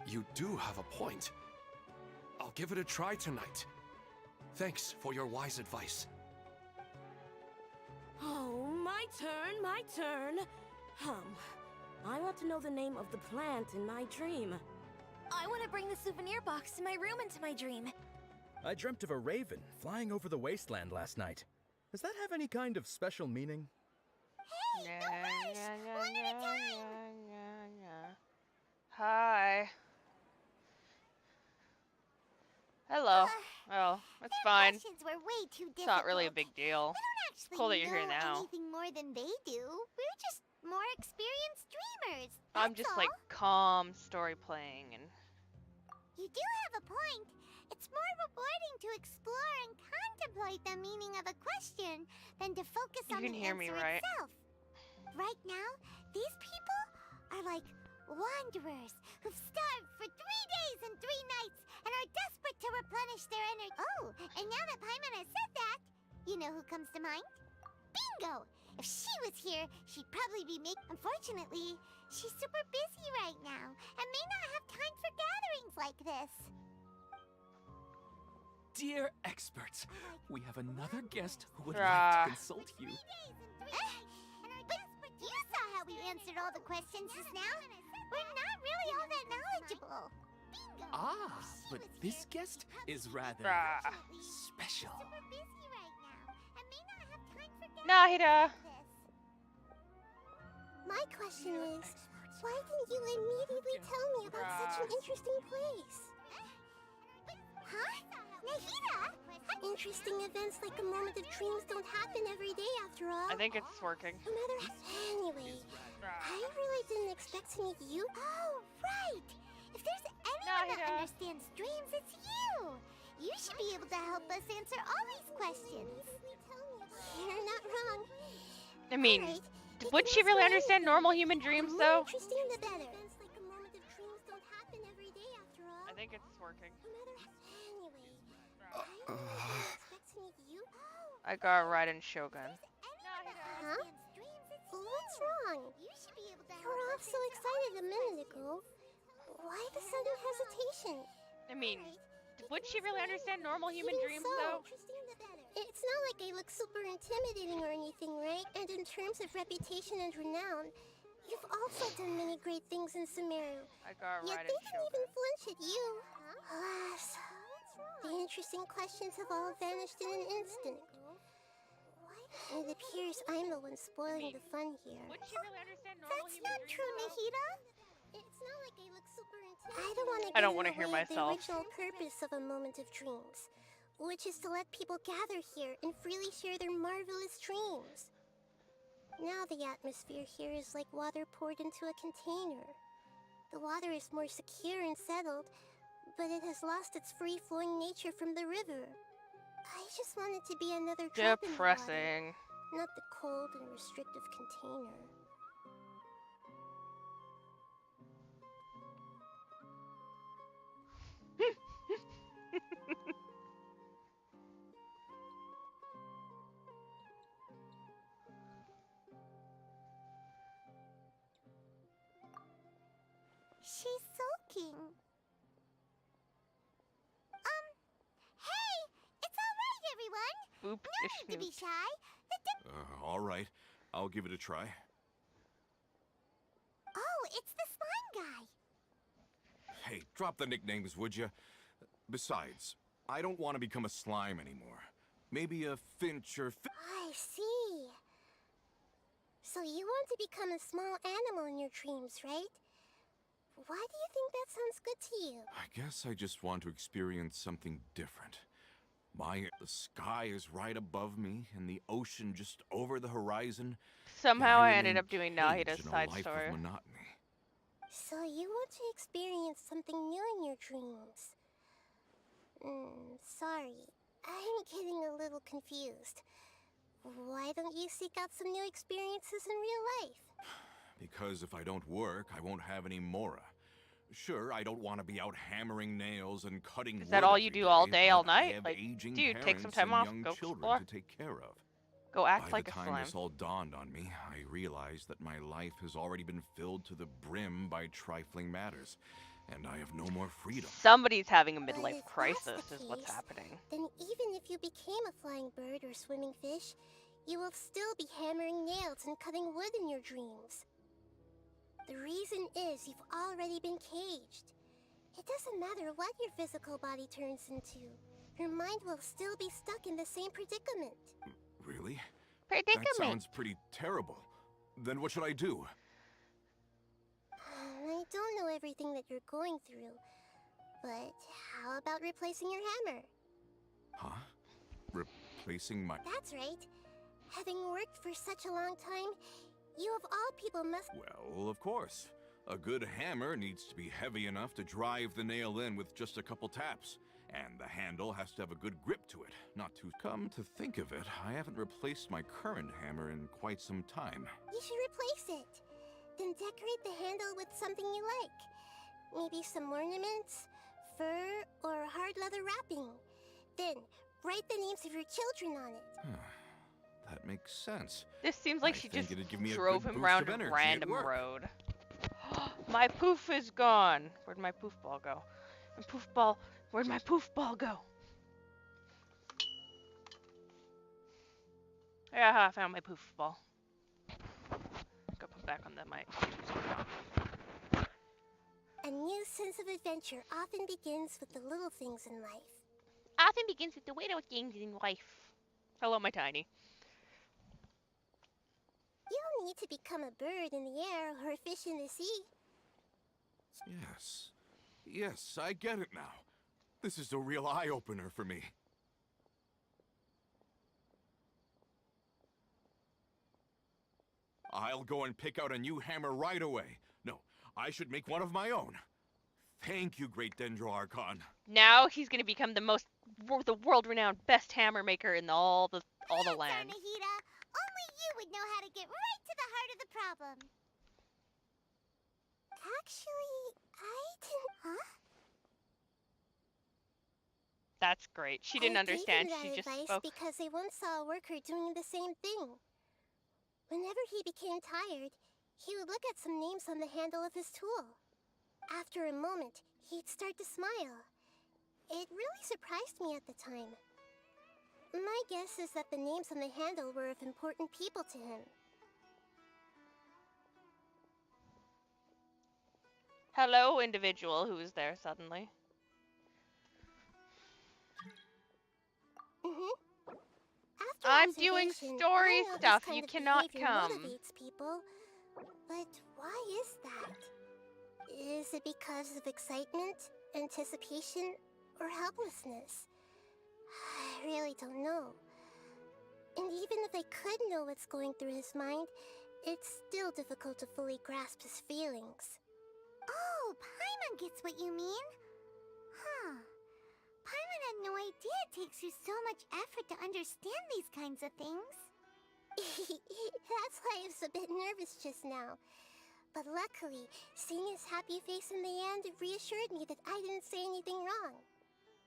You do have a point. I'll give it a try tonight. Thanks for your wise advice. Oh, my turn. I want to know the name of the plant in my dream. I want to bring the souvenir box to my room into my dream. I dreamt of a raven flying over the wasteland last night. Does that have any kind of special meaning? Hey, no rush! One at a time! Hi. Hello. Oh, that's fine. Questions were way too difficult. It's not really a big deal. We don't actually Cool that you're here know now. anything more than they do. We're just more experienced dreamers. I'm That's just all. like calm story playing and You do have a point. It's more rewarding to explore and contemplate the meaning of a question than to focus You on can the hear me, answer right? itself. Right now, these people are like wanderers who've starved for 3 days and 3 nights and are desperate to replenish their energy. Oh, and now that Paimon has said that, you know who comes to mind? Bingo! If she was here, she'd probably be Unfortunately, she's super busy right now and may not have time for gatherings like this. Dear experts, we have another guest who would Rah. like to consult you. But you saw how we answered all the questions just now. We're not really all that knowledgeable. Bingo! Ah, If she but was this here, guest she'd is probably rather be Rah. special. super busy right now and may not have time for Nahida. gatherings like this. My question is, why didn't you immediately tell me about such an interesting place? Huh? Nahida? Interesting events like a moment of dreams don't happen every day after all. I think it's working. No matter. Anyway, I really didn't expect to meet you. Oh, right! If there's anyone that Nahida. understands dreams, it's you! You should be able to help us answer all these questions. You're not wrong. I mean, Alright, you would can she really explain understand normal human dreams the more though? interesting the better. Events like a moment of dreams don't happen every day after all. I think it's working. No matter. Anyway, I really didn't expect to meet you. I got right in Shogun. Huh? What's wrong? You were all so excited a minute ago. Why the sudden hesitation? I mean, would she really understand normal human Even dreams so, though? It's not like I look super intimidating or anything, right? And in terms of reputation and renown, you've also done many great things in Sumeru. I got Yet right they in didn't even Shogun. flinch at you. Alas, the interesting questions have all vanished in an instant. It appears I'm the one spoiling the fun here. Would she really understand normal That's human not dreams true, though? Nahida. It's not like I look super intimidating. I don't want to I don't wanna hear myself. The original purpose of a moment of dreams, which is to let people gather here and freely share their marvelous dreams. Now the atmosphere here is like water poured into a container. The water is more secure and settled, but it has lost its free-flowing nature from the river. I just want it to be another drop in the water, Depressing. not the cold and restrictive container. She's sulking. Hey! It's alright, everyone! Boop No ish need to be snoot. shy. All right. I'll give it a try. Oh, it's the slime guy. Hey, drop the nicknames, would you? Besides, I don't want to become a slime anymore. Maybe a finch or I see. So you want to become a small animal in your dreams, right? Why do you think that sounds good to you? I guess I just want to experience something different. The sky is right above me, and the ocean just over the horizon. Somehow I remain ended up doing caged Nahida's in a side life story. of monotony. So you want to experience something new in your dreams? Sorry. I'm getting a little confused. Why don't you seek out some new experiences in real life? Because if I don't work, I won't have any Mora. Sure, I don't want to be out hammering nails and cutting Is that wood all you every do all day, day, all but I night? have Like, aging dude, take some parents time and off, young go children explore. to take care of. Go act By like the a time slime. this all dawned on me, I realized that my life has already been filled to the brim by trifling matters. and I have no more freedom. Somebody's having a But midlife if that's crisis, the is what's case, happening. then even if you became a flying bird or swimming fish, you will still be hammering nails and cutting wood in your dreams. The reason is you've already been caged. It doesn't matter what your physical body turns into. Your mind will still be stuck in the same predicament. Really? Predicament. That sounds pretty terrible. Then what should I do? I don't know everything that you're going through, but how about replacing your hammer? Huh? Replacing my... That's right. Having worked for such a long time, you of all people must... Well, of course. A good hammer needs to be heavy enough to drive the nail in with just a couple taps. And the handle has to have a good grip to it, not to... Come to think of it, I haven't replaced my current hammer in quite some time. You should replace it. Then decorate the handle with something you like. Maybe some ornaments, fur, or hard leather wrapping. Then, write the names of your children on it. That makes sense. This seems like I she think just it'd give me a drove good him boost around of a energy at random work. road. My poof is gone. Where'd my poof ball go? My poof ball. Where'd my poof ball go? Yeah, I found my poof ball. Go put back on the mic. A new sense of adventure often begins with the little things in life. Often begins with the little things in life. Hello, my tiny. You don't need to become a bird in the air or a fish in the sea. Yes. Yes, I get it now. This is a real eye-opener for me. I'll go and pick out a new hammer right away. No, I should make one of my own. Thank you, Great Dendro Archon. Now he's gonna become the world-renowned best hammer maker in all the Thanks, land. Arnahita. Only you would know how to get right to the heart of the problem. Actually, I didn't... Huh? That's great. She didn't I understand. gave him She that just advice spoke. because I once saw a worker doing the same thing. Whenever he became tired, he would look at some names on the handle of his tool. After a moment, he'd start to smile. It really surprised me at the time. My guess is that the names on the handle were of important people to him. Hello, individual who is there suddenly. After I'm doing observation, story I know this stuff. kind You of cannot behavior come. motivates people. But why is that? Is it because of excitement, anticipation, or helplessness? I really don't know. And even if I could know what's going through his mind, it's still difficult to fully grasp his feelings. Oh, Paimon gets what you mean. Huh. Paimon had no idea it takes you so much effort to understand these kinds of things. That's why I was a bit nervous just now. But luckily, seeing his happy face in the end reassured me that I didn't say anything wrong.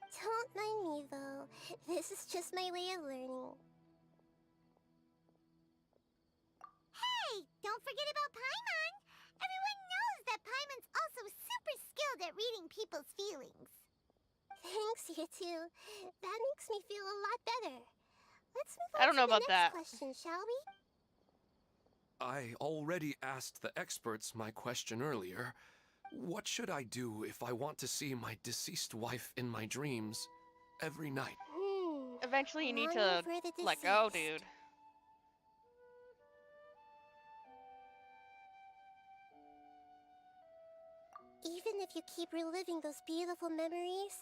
Don't mind me, though. This is just my way of learning. Hey, don't forget about Paimon! Everyone knows that Paimon's also super skilled at reading people's feelings. Thanks, you two. That makes me feel a lot better. Let's move on I don't know to the about next that. question, shall we? I already asked the experts my question earlier. What should I do if I want to see my deceased wife in my dreams every night? Eventually, you need Longing to for the let go, deceased. dude. Even if you keep reliving those beautiful memories,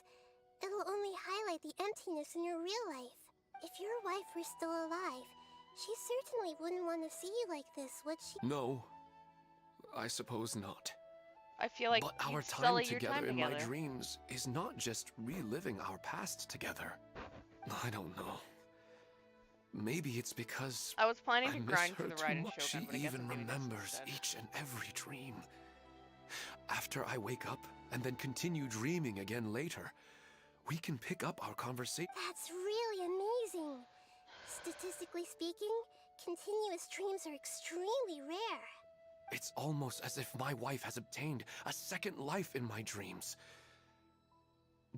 it'll only highlight the emptiness in your real life. If your wife were still alive, she certainly wouldn't want to see you like this, would she? No, I suppose not. I feel like But our you'd time sully your together time in together. my dreams is not just reliving our past together. I don't know. Maybe it's because I was planning I to miss grind her for the too ride and much. show She but I guess even I'm doing this remembers instead. each and every dream. After I wake up and then continue dreaming again later, we can pick up our conversation. That's really amazing. Statistically speaking, continuous dreams are extremely rare. It's almost as if my wife has obtained a second life in my dreams.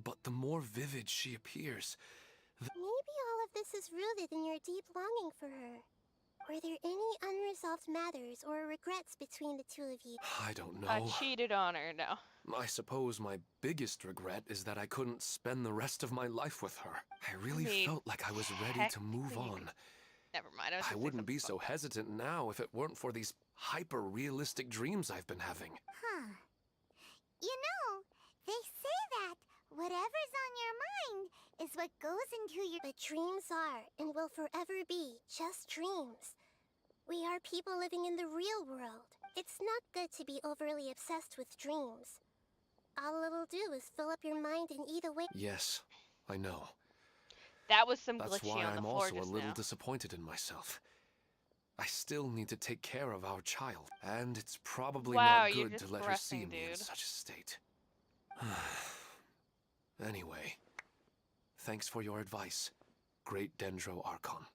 But the more vivid she appears, Maybe all of this is rooted in your deep longing for her. Were there any unresolved matters or regrets between the two of you? I don't know. I cheated on her now. I suppose my biggest regret is that I couldn't spend the rest of my life with her. I really mean, felt like I was ready to move technically you on. Never mind. I wouldn't be so hesitant now if it weren't for these hyper-realistic dreams I've been having. Huh. You know, they say that whatever's on your mind is what goes into your... But dreams are, and will forever be, just dreams. We are people living in the real world. It's not good to be overly obsessed with dreams. All it'll do is fill up your mind and eat away... Yes, I know. That was some That's glitchy why on the I'm floor also a just little now. disappointed in myself. I still need to take care of our child, and it's probably Wow, not you're good to just let her see breathing, me in dude. such a state. Anyway, thanks for your advice, Great Dendro Archon.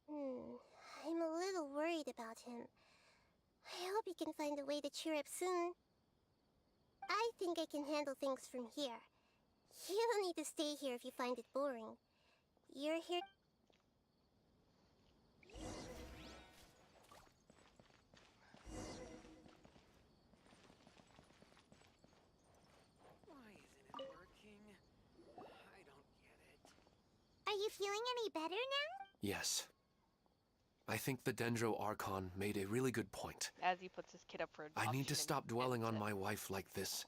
I'm a little worried about him. I hope he can find a way to cheer up soon. I think I can handle things from here. You don't need to stay here if you find it boring. You're here... Why isn't it working? I don't get it. Are you feeling any better now? Yes. I think the Dendro Archon made a really good point. As he puts his kid up for adoption. I need to stop dwelling on and my wife like this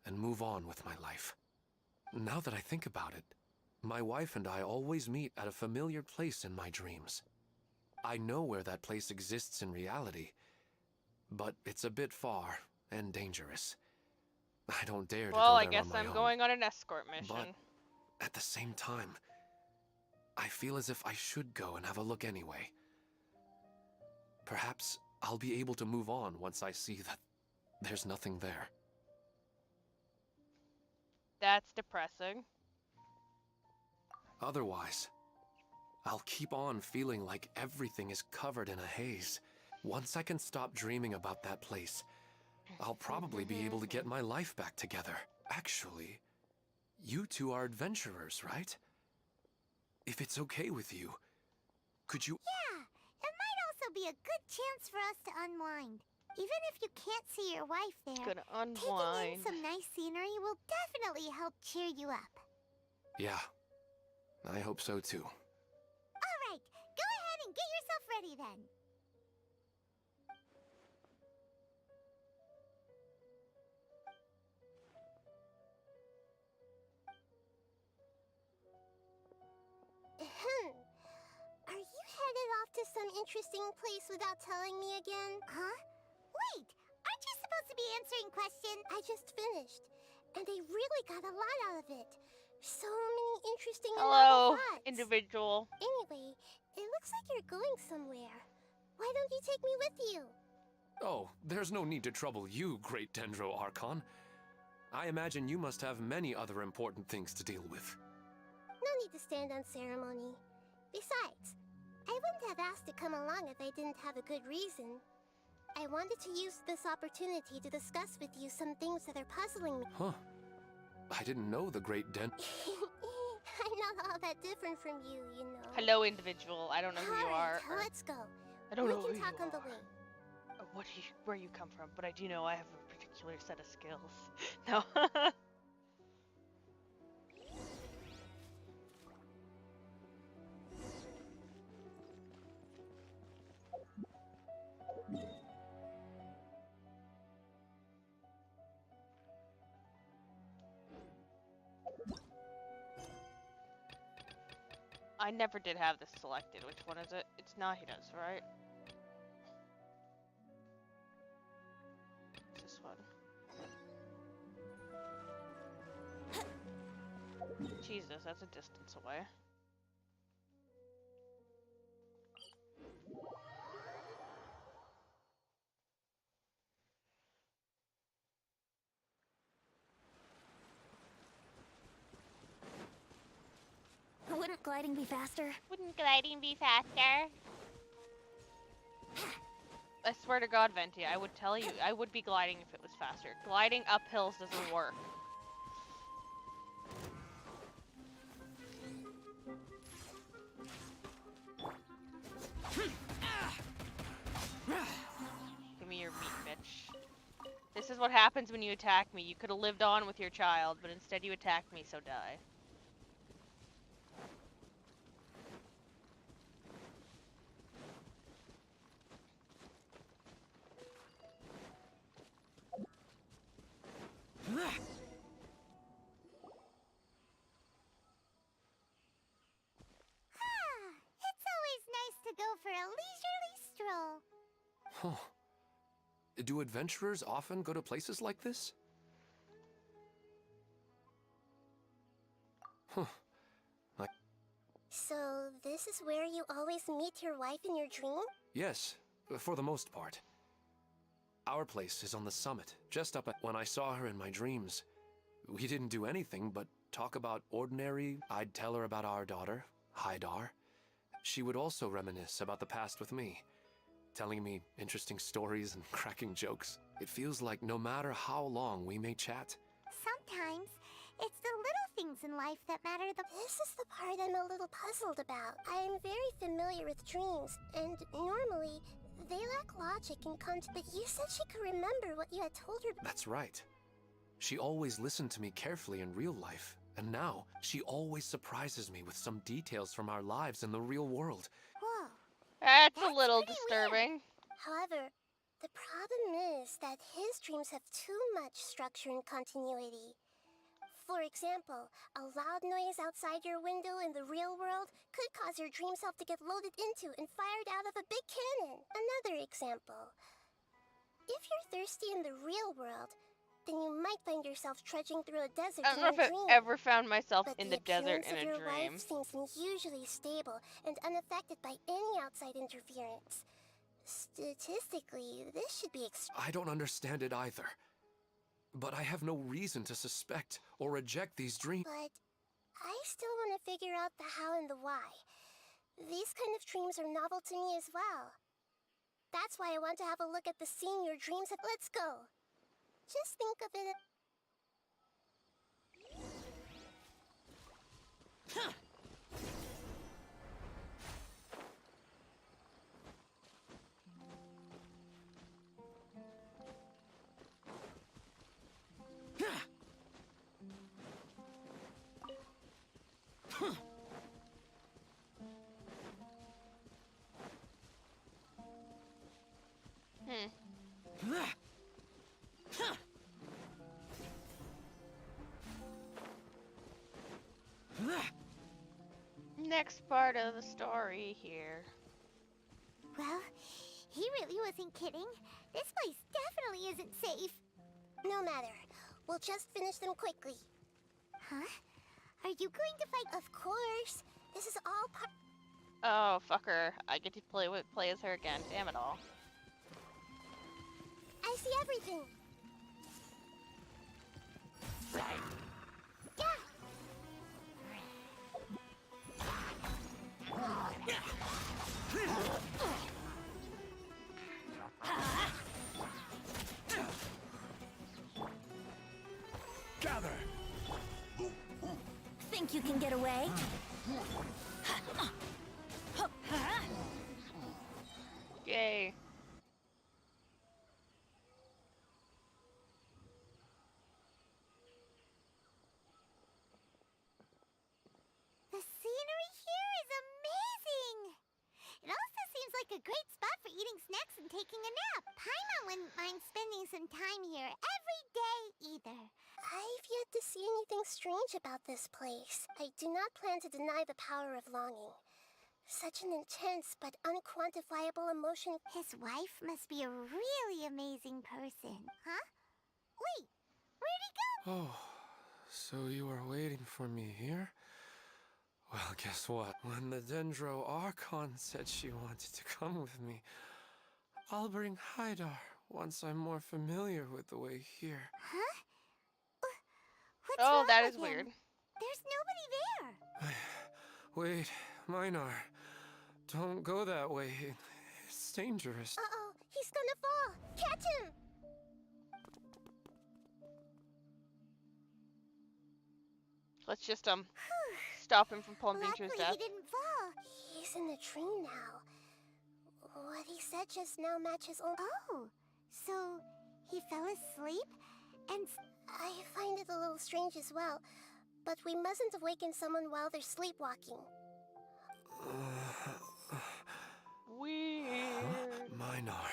and move on with my life. Now that I think about it, my wife and I always meet at a familiar place in my dreams. I know where that place exists in reality, but it's a bit far and dangerous. I don't dare to go there Well, on I guess my I'm own. going on an escort mission. But at the same time, I feel as if I should go and have a look anyway. Perhaps I'll be able to move on once I see that there's nothing there. That's depressing. Otherwise, I'll keep on feeling like everything is covered in a haze. Once I can stop dreaming about that place, I'll probably be able to get my life back together. Actually, you two are adventurers, right? If it's okay with you, could you... Yeah, it might also be a good chance for us to unwind. Even if you can't see your wife there, Gonna taking unwind. in some nice scenery will definitely help cheer you up. Yeah, I hope so too. All right, go ahead and get yourself ready then. Are you headed off to some interesting place without telling me again? Huh? Wait, aren't you supposed to be answering questions? I just finished, and they really got a lot out of it. So many interesting and Hello, novel thoughts. individual. Anyway, it looks like you're going somewhere. Why don't you take me with you? Oh, there's no need to trouble you, Great Dendro Archon. I imagine you must have many other important things to deal with. No need to stand on ceremony. Besides, I wouldn't have asked to come along if I didn't have a good reason. I wanted to use this opportunity to discuss with you some things that are puzzling me. Huh. I didn't know the Great Den... I'm not all that different from you, you know. Hello, individual. I don't know who you are. Alright, let's go. I don't know We who can talk you on the are. way. Or where you come from, but I do know I have a particular set of skills. No. I never did have this selected. Which one is it? It's Nahida's, right? It's this one. Jesus, that's a distance away. What gliding be faster? Wouldn't gliding be faster? I swear to God, Venti, I would tell you, I would be gliding if it was faster. Gliding up hills doesn't work. Give me your meat, bitch. This is what happens when you attack me. You could have lived on with your child, but instead you attacked me, so die. It's always nice to go for a leisurely stroll. Huh. Do adventurers often go to places like this? Huh. So, this is where you always meet your wife in your dream? Yes, for the most part. Our place is on the summit, just up at... When I saw her in my dreams, we didn't do anything but talk about ordinary. I'd tell her about our daughter, Haidar. She would also reminisce about the past with me, telling me interesting stories and cracking jokes. It feels like no matter how long we may chat. Sometimes, it's the little things in life that matter the... This is the part I'm a little puzzled about. I am very familiar with dreams, and normally, they lack logic and context. But you said she could remember what you had told her. That's right. She always listened to me carefully in real life, and now she always surprises me with some details from our lives in the real world. Whoa. That's a That's little pretty disturbing. However, the problem is that his dreams have too much structure and continuity. For example, a loud noise outside your window in the real world could cause your dream self to get loaded into and fired out of a big cannon. Another example. If you're thirsty in the real world, then you might find yourself trudging through a desert I in don't know your if dream. I've ever found myself But in the desert appearance in of a your dream. wife seems unusually stable and unaffected by any outside interference. Statistically, this should be I don't understand it either. But I have no reason to suspect or reject these dreams. But I still want to figure out the how and the why. These kind of dreams are novel to me as well. That's why I want to have a look at the scene your dreams have. Let's go. Just think of it. Next part of the story here. Well, he really wasn't kidding. This place definitely isn't safe. No matter. We'll just finish them quickly. Huh? Are you going to fight? Of course. This is all part... Oh, fuck her. I get to play as her again. Damn it all. I see everything. Yeah. Gather! Think you can get away? Yay. The scenery here is amazing! It also seems like a great spot for eating snacks and taking a nap. Paimon wouldn't mind spending some time here every day either. I've yet to see anything strange about this place. I do not plan to deny the power of longing. Such an intense but unquantifiable emotion. His wife must be a really amazing person. Huh? Wait, where'd he go? Oh, so you were waiting for me here? Well, guess what? When the Dendro Archon said she wanted to come with me, I'll bring Haidar once I'm more familiar with the way here. Huh? What's Oh, wrong that with is him? weird. There's nobody there. Wait, Minar. Don't go that way. It's dangerous. Uh-oh, he's gonna fall. Catch him! Let's just stop him from plumping to his Luckily, death. he didn't fall. He's in the tree now. What he said just now matches old. Oh, so he fell asleep and. I find it a little strange as well, but we mustn't awaken someone while they're sleepwalking. Weird. Minar.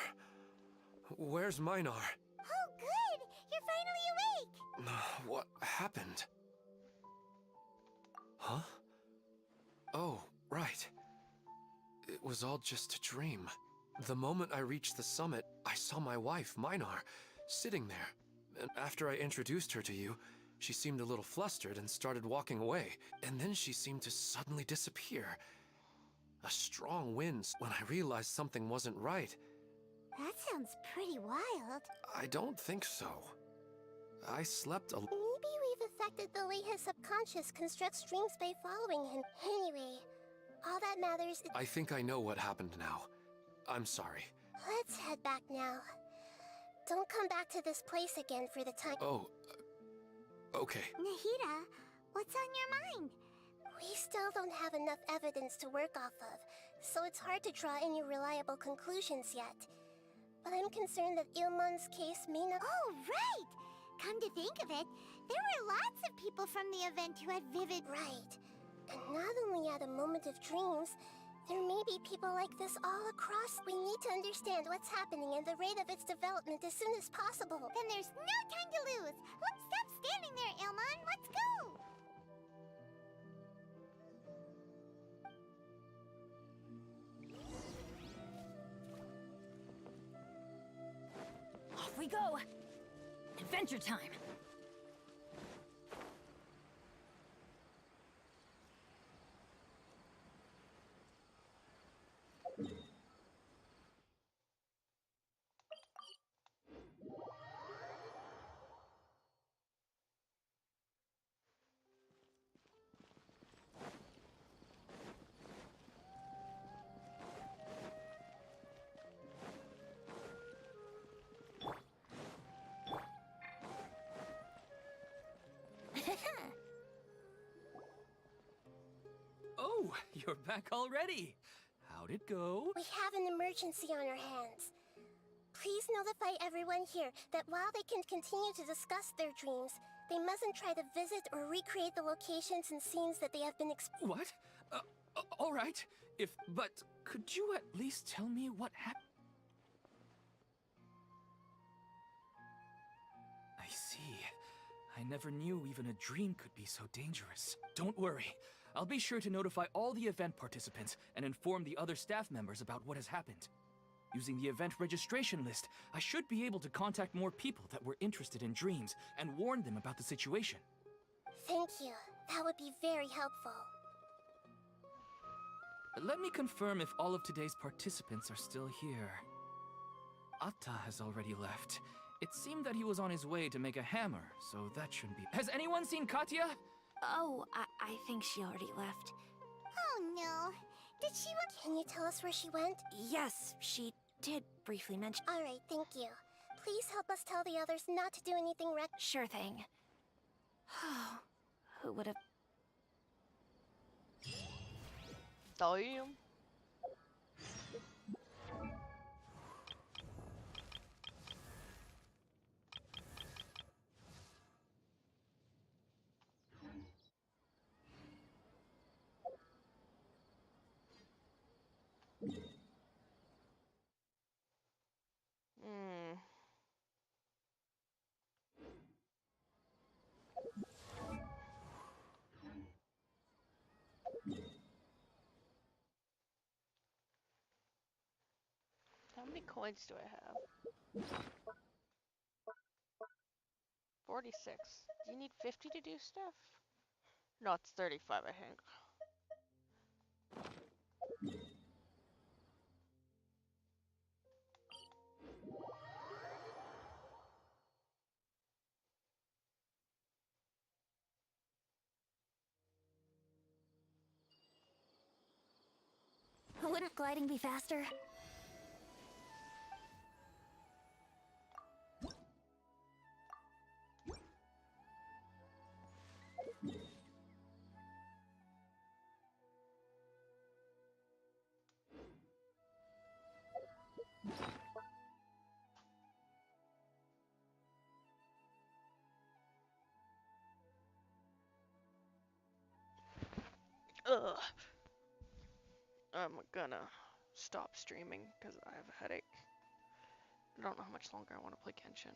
Where's Minar? Oh, good! You're finally awake! What happened? Huh? Oh, right. It was all just a dream. The moment I reached the summit, I saw my wife, Minar, sitting there. And after I introduced her to you, she seemed a little flustered and started walking away. And then she seemed to suddenly disappear. A strong wind when I realized something wasn't right. That sounds pretty wild. I don't think so. I slept a Maybe we've affected the way his subconscious constructs dreams by following him. Anyway, all that matters is... I think I know what happened now. I'm sorry. Let's head back now. Don't come back to this place again for the time... Oh, okay. Nahida, what's on your mind? We still don't have enough evidence to work off of, so it's hard to draw any reliable conclusions yet. But I'm concerned that Ilmon's case may not... Oh, right! Come to think of it, there were lots of people from the event who had vivid... Right. And not only at a moment of dreams, there may be people like this all across. We need to understand what's happening and the rate of its development as soon as possible. Then there's no time to lose. Let's stop standing there, Ilmon. Let's go! Off we go! Adventure time! Oh, you're back already. How'd it go? We have an emergency on our hands. Please notify everyone here that while they can continue to discuss their dreams, they mustn't try to visit or recreate the locations and scenes that they have been What? All right. But could you at least tell me what happened? I see. I never knew even a dream could be so dangerous. Don't worry. I'll be sure to notify all the event participants and inform the other staff members about what has happened. Using the event registration list, I should be able to contact more people that were interested in dreams and warn them about the situation. Thank you. That would be very helpful. Let me confirm if all of today's participants are still here. Atta has already left. It seemed that he was on his way to make a hammer, so that shouldn't be... Has anyone seen Katya? Oh, I think she already left. Oh no. Did she... Can you tell us where she went? Yes, she did briefly mention... Alright, thank you. Please help us tell the others not to do anything Sure thing. Who would have... Damn. Hmm. How many coins do I have? 46. Do you need 50 to do stuff? No, it's 35, I think. gliding be faster? Ugh. I'm gonna stop streaming because I have a headache. I don't know how much longer I want to play Genshin.